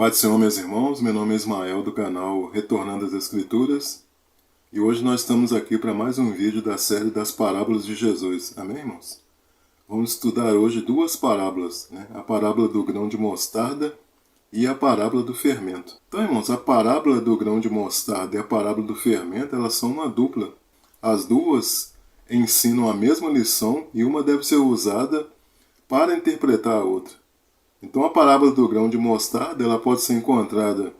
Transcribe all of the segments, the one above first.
Paz do Senhor, meus irmãos, meu nome é Ismael do canal Retornando às Escrituras e hoje nós estamos aqui para mais um vídeo da série das parábolas de Jesus, amém, irmãos? Vamos estudar hoje duas parábolas, a parábola do grão de mostarda e a parábola do fermento. Então, irmãos, a parábola do grão de mostarda e a parábola do fermento, elas são uma dupla. As duas ensinam a mesma lição e uma deve ser usada para interpretar a outra. Então a parábola do grão de mostarda ela pode ser encontrada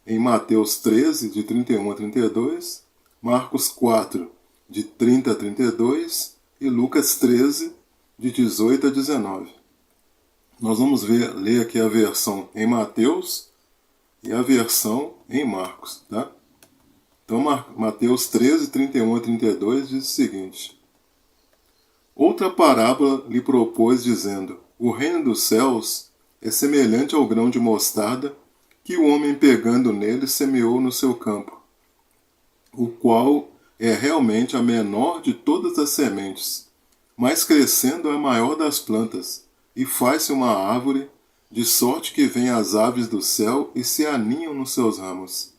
em Mateus 13, de 31 a 32, Marcos 4, de 30 a 32 e Lucas 13, de 18 a 19. Nós vamos ler aqui a versão em Mateus e a versão em Marcos, tá? Então Mateus 13, 31 a 32 diz o seguinte: Outra parábola lhe propôs dizendo: O reino dos céus é semelhante ao grão de mostarda que o homem pegando nele semeou no seu campo, o qual é realmente a menor de todas as sementes, mas crescendo é a maior das plantas, e faz-se uma árvore, de sorte que vêm as aves do céu e se aninham nos seus ramos.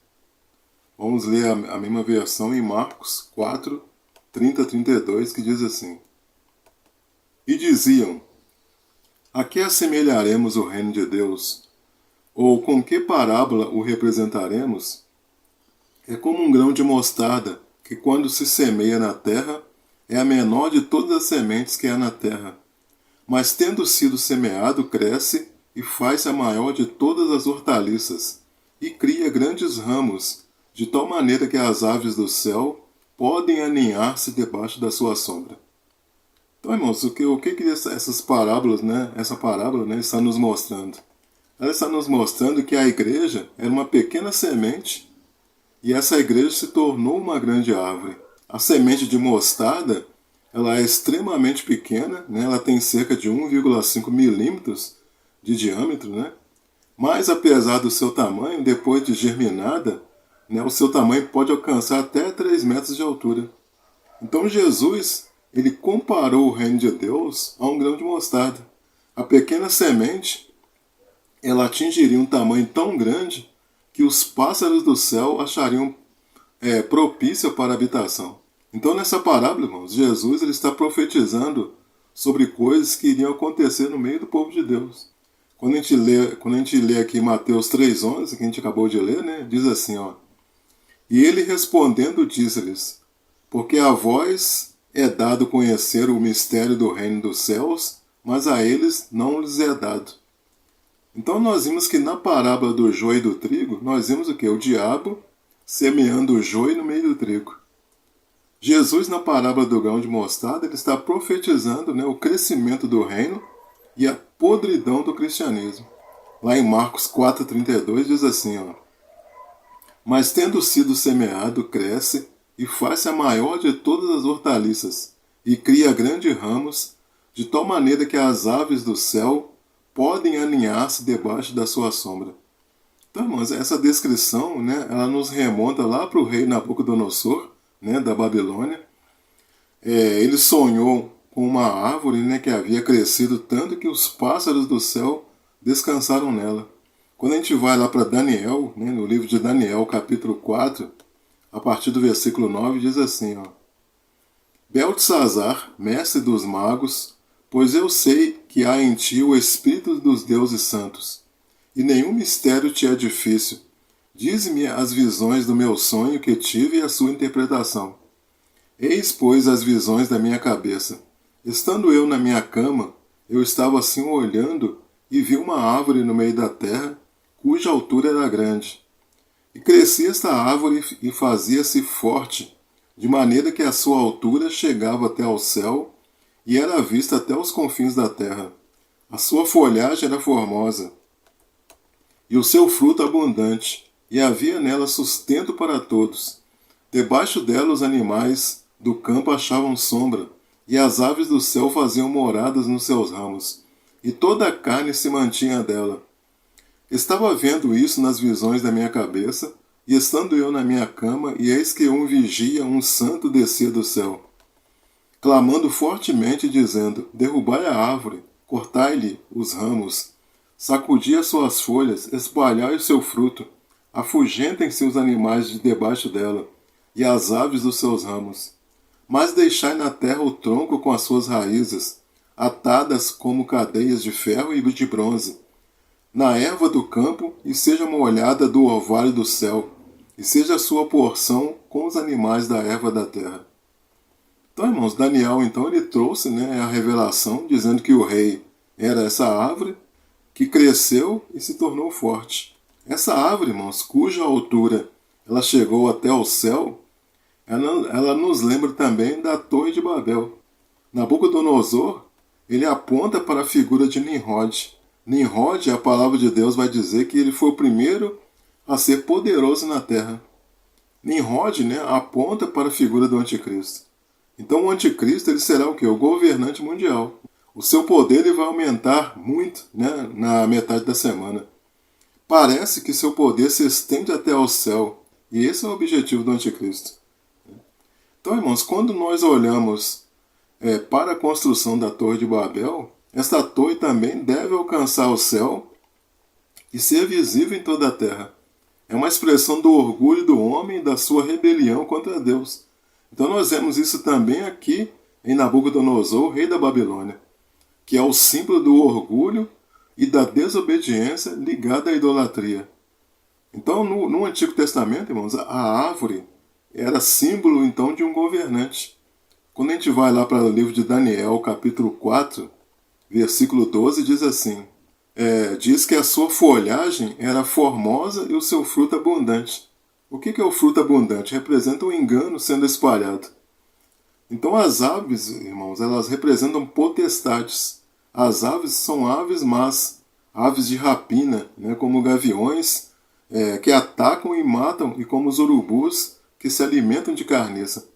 Vamos ler a mesma versão em Marcos 4, 30 a 32, que diz assim: E diziam: A que assemelharemos o reino de Deus? Ou com que parábola o representaremos? É como um grão de mostarda, que quando se semeia na terra, é a menor de todas as sementes que há na terra. Mas tendo sido semeado, cresce e faz-se a maior de todas as hortaliças, e cria grandes ramos, de tal maneira que as aves do céu podem aninhar-se debaixo da sua sombra. Então, irmãos, o que essas parábolas, essa parábola, está nos mostrando? Ela está nos mostrando que a igreja era uma pequena semente e essa igreja se tornou uma grande árvore. A semente de mostarda, ela é extremamente pequena, ela tem cerca de 1,5 milímetros de diâmetro, mas apesar do seu tamanho, depois de germinada, o seu tamanho pode alcançar até 3 metros de altura. Então Jesus, ele comparou o reino de Deus a um grão de mostarda. A pequena semente, ela atingiria um tamanho tão grande que os pássaros do céu achariam propícia para a habitação. Então nessa parábola, irmãos, Jesus ele está profetizando sobre coisas que iriam acontecer no meio do povo de Deus. Quando a gente lê aqui Mateus 3,11, que a gente acabou de ler, diz assim, E ele respondendo disse-lhes: Porque a vós é dado conhecer o mistério do reino dos céus, mas a eles não lhes é dado. Então nós vimos que na parábola do joio e do trigo, nós vimos o quê? O diabo semeando o joio no meio do trigo. Jesus, na parábola do grão de mostarda, ele está profetizando o crescimento do reino e a podridão do cristianismo. Lá em Marcos 4,32 diz assim, Mas tendo sido semeado, cresce e faz-se a maior de todas as hortaliças, e cria grandes ramos, de tal maneira que as aves do céu podem aninhar-se debaixo da sua sombra. Então, irmãos, essa descrição, ela nos remonta lá para o rei Nabucodonosor, da Babilônia. Ele sonhou com uma árvore, que havia crescido tanto que os pássaros do céu descansaram nela. Quando a gente vai lá para Daniel, no livro de Daniel, capítulo 4, a partir do versículo 9, diz assim, Beltesazar, mestre dos magos, pois eu sei que há em ti o espírito dos deuses santos, e nenhum mistério te é difícil. Dize-me as visões do meu sonho que tive e a sua interpretação. Eis, pois, as visões da minha cabeça. Estando eu na minha cama, eu estava assim olhando e vi uma árvore no meio da terra, cuja altura era grande. E crescia esta árvore e fazia-se forte, de maneira que a sua altura chegava até ao céu e era vista até os confins da terra. A sua folhagem era formosa, e o seu fruto abundante, e havia nela sustento para todos. Debaixo dela os animais do campo achavam sombra, e as aves do céu faziam moradas nos seus ramos, e toda a carne se mantinha dela. Estava vendo isso nas visões da minha cabeça, e estando eu na minha cama, e eis que um vigia, um santo, descia do céu, clamando fortemente, dizendo: Derrubai a árvore, cortai-lhe os ramos, Sacudi as suas folhas, espalhai o seu fruto, afugentem-se os animais de debaixo dela, e as aves dos seus ramos. Mas deixai na terra o tronco com as suas raízes, atadas como cadeias de ferro e de bronze, na erva do campo, e seja molhada do orvalho do céu, e seja a sua porção com os animais da erva da terra. Então, irmãos, Daniel, então, ele trouxe, a revelação, dizendo que o rei era essa árvore que cresceu e se tornou forte. Essa árvore, irmãos, cuja altura ela chegou até o céu, ela nos lembra também da Torre de Babel. Nabucodonosor, ele aponta para a figura de Nimrod. Nimrod, a palavra de Deus vai dizer que ele foi o primeiro a ser poderoso na terra. Nimrod, aponta para a figura do anticristo. Então o anticristo ele será o quê? O governante mundial. O seu poder ele vai aumentar muito na metade da semana. Parece que seu poder se estende até ao céu. E esse é o objetivo do anticristo. Então, irmãos, quando nós olhamos para a construção da Torre de Babel, esta torre também deve alcançar o céu e ser visível em toda a terra. É uma expressão do orgulho do homem e da sua rebelião contra Deus. Então nós vemos isso também aqui em Nabucodonosor, rei da Babilônia, que é o símbolo do orgulho e da desobediência ligada à idolatria. Então no Antigo Testamento, irmãos, a árvore era símbolo então de um governante. Quando a gente vai lá para o livro de Daniel, capítulo 4, versículo 12, diz assim, diz que a sua folhagem era formosa e o seu fruto abundante. O que é o fruto abundante? Representa o engano sendo espalhado. Então as aves, irmãos, elas representam potestades. As aves são aves más, aves de rapina, como gaviões que atacam e matam, e como os urubus que se alimentam de carniça.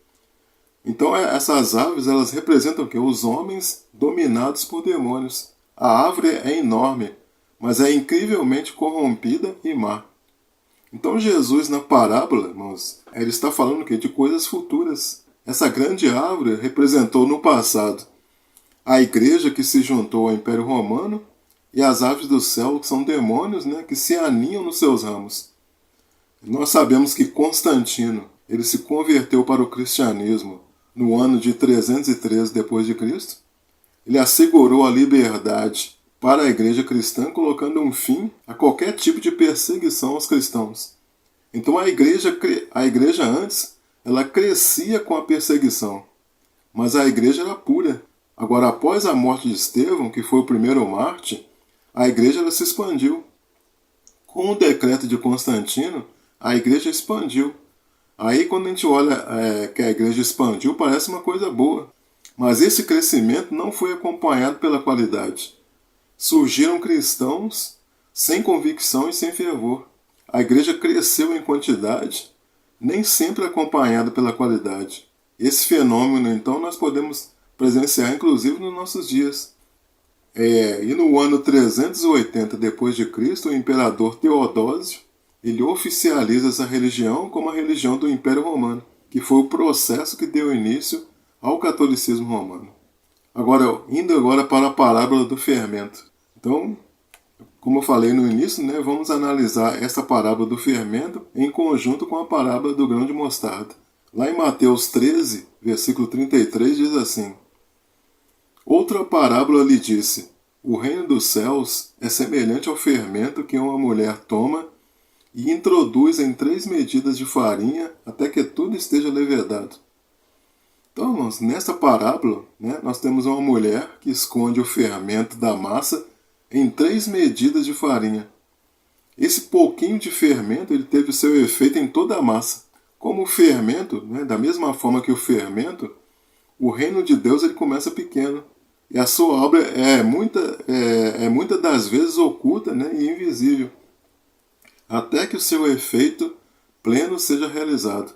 Então essas aves elas representam o quê? Os homens dominados por demônios. A árvore é enorme, mas é incrivelmente corrompida e má. Então Jesus, na parábola, irmãos, ele está falando o quê? De coisas futuras. Essa grande árvore representou no passado a igreja que se juntou ao Império Romano, e as aves do céu que são demônios que se aninham nos seus ramos. Nós sabemos que Constantino ele se converteu para o cristianismo no ano de 313 d.C. Ele assegurou a liberdade para a igreja cristã, colocando um fim a qualquer tipo de perseguição aos cristãos. Então a igreja antes, ela crescia com a perseguição, mas a igreja era pura. Agora, após a morte de Estevão, que foi o primeiro mártir, a igreja ela se expandiu. Com o decreto de Constantino, a igreja expandiu. Aí quando a gente olha que a igreja expandiu, parece uma coisa boa. Mas esse crescimento não foi acompanhado pela qualidade. Surgiram cristãos sem convicção e sem fervor. A igreja cresceu em quantidade, nem sempre acompanhada pela qualidade. Esse fenômeno, então, nós podemos presenciar, inclusive, nos nossos dias. E no ano 380 d.C., o imperador Teodósio, ele oficializa essa religião como a religião do Império Romano, que foi o processo que deu início ao catolicismo romano. Indo para a parábola do fermento. Então, como eu falei no início, vamos analisar essa parábola do fermento em conjunto com a parábola do grão de mostarda. Lá em Mateus 13, versículo 33, diz assim: Outra parábola lhe disse: O reino dos céus é semelhante ao fermento que uma mulher toma e introduz em 3 medidas de farinha até que tudo esteja levedado. Então, irmãos, nessa parábola, nós temos uma mulher que esconde o fermento da massa em 3 medidas de farinha. Esse pouquinho de fermento ele teve o seu efeito em toda a massa. Como o fermento, da mesma forma que o fermento, o reino de Deus ele começa pequeno. E a sua obra é muitas das vezes oculta e invisível, até que o seu efeito pleno seja realizado.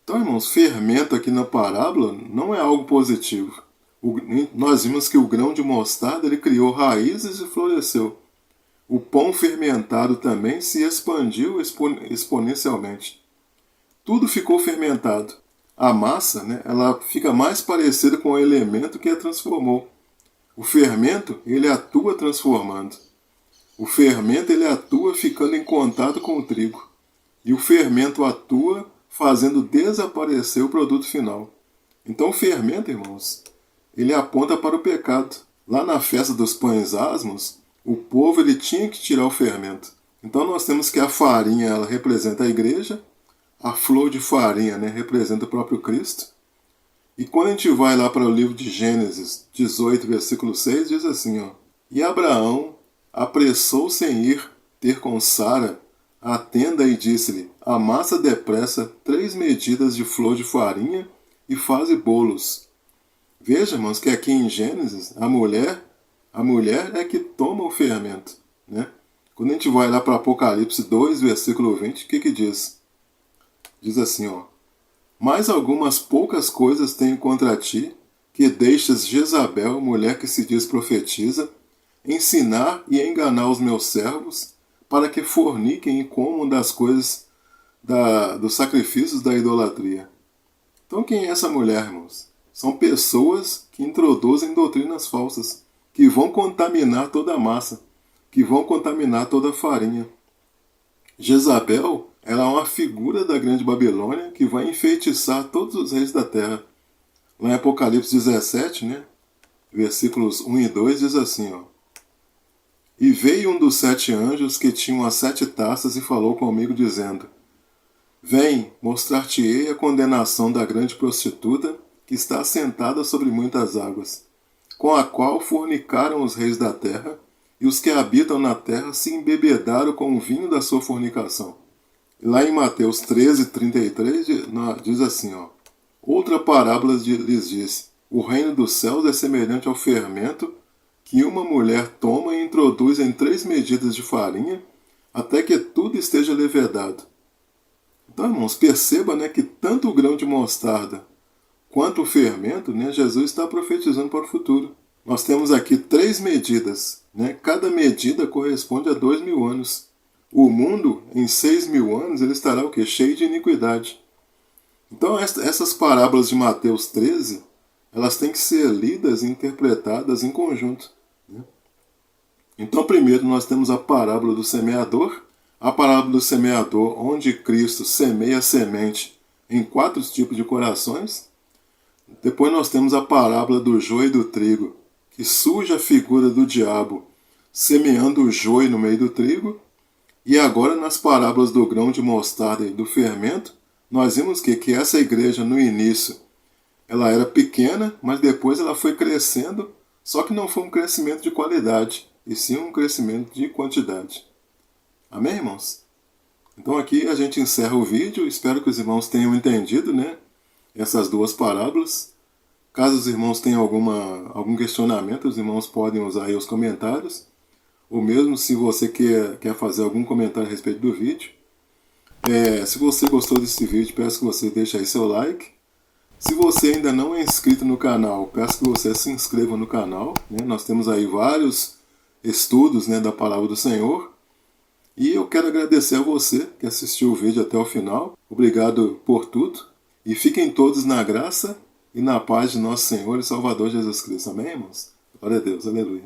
Então, irmãos, fermento aqui na parábola não é algo positivo. Nós vimos que o grão de mostarda ele criou raízes e floresceu. O pão fermentado também se expandiu exponencialmente. Tudo ficou fermentado. A massa, ela fica mais parecida com o elemento que a transformou. O fermento, ele atua transformando. O fermento ele atua ficando em contato com o trigo. E o fermento atua fazendo desaparecer o produto final. Então o fermento, irmãos, ele aponta para o pecado. Lá na festa dos pães asmos, o povo ele tinha que tirar o fermento. Então nós temos que a farinha ela representa a igreja, a flor de farinha, né, representa o próprio Cristo. E quando a gente vai lá para o livro de Gênesis 18, versículo 6, diz assim, ó: E Abraão apressou-se em ir ter com Sara a tenda e disse-lhe: Amassa depressa 3 medidas de flor de farinha e faze bolos. Veja, irmãos, que aqui em Gênesis, a mulher é que toma o fermento, né? Quando a gente vai lá para Apocalipse 2, versículo 20, o que diz? Diz assim, ó: Mais algumas poucas coisas tenho contra ti, que deixas Jezabel, mulher que se diz profetiza, ensinar e enganar os meus servos, para que forniquem e comam das coisas dos sacrifícios da idolatria. Então quem é essa mulher, irmãos? São pessoas que introduzem doutrinas falsas, que vão contaminar toda a massa, que vão contaminar toda a farinha. Jezabel, ela é uma figura da grande Babilônia que vai enfeitiçar todos os reis da terra. Lá em Apocalipse 17, né, versículos 1 e 2, diz assim, ó: E veio um dos 7 anjos que tinham as 7 taças e falou comigo, dizendo: Vem, mostrar-te-ei a condenação da grande prostituta, que está assentada sobre muitas águas, com a qual fornicaram os reis da terra, e os que habitam na terra se embebedaram com o vinho da sua fornicação. E lá em Mateus 13, 33, diz assim, ó: Outra parábola lhes disse: O reino dos céus é semelhante ao fermento que uma mulher toma e introduz em 3 medidas de farinha, até que tudo esteja levedado. Então, irmãos, perceba, né, que tanto o grão de mostarda quanto o fermento, né, Jesus está profetizando para o futuro. Nós temos aqui 3 medidas, né? Cada medida corresponde a 2.000 anos. O mundo, em 6.000 anos, ele estará o quê? Cheio de iniquidade. Então, essas parábolas de Mateus 13, elas têm que ser lidas e interpretadas em conjunto, né? Então, primeiro nós temos a parábola do semeador. A parábola do semeador, onde Cristo semeia a semente em 4 tipos de corações. Depois nós temos a parábola do joio e do trigo, que surge a figura do diabo semeando o joio no meio do trigo. E agora nas parábolas do grão de mostarda e do fermento, nós vimos que essa igreja no início ela era pequena, mas depois ela foi crescendo, só que não foi um crescimento de qualidade, e sim um crescimento de quantidade. Amém, irmãos? Então aqui a gente encerra o vídeo, espero que os irmãos tenham entendido, né, essas 2 parábolas. Caso os irmãos tenham algum questionamento, os irmãos podem usar aí os comentários, ou mesmo se você quer fazer algum comentário a respeito do vídeo. Se você gostou desse vídeo, peço que você deixe aí seu like. Se você ainda não é inscrito no canal, peço que você se inscreva no canal, né? Nós temos aí vários estudos, né, da Palavra do Senhor. E eu quero agradecer a você que assistiu o vídeo até o final. Obrigado por tudo. E fiquem todos na graça e na paz de nosso Senhor e Salvador Jesus Cristo. Amém, irmãos? Glória a Deus. Aleluia.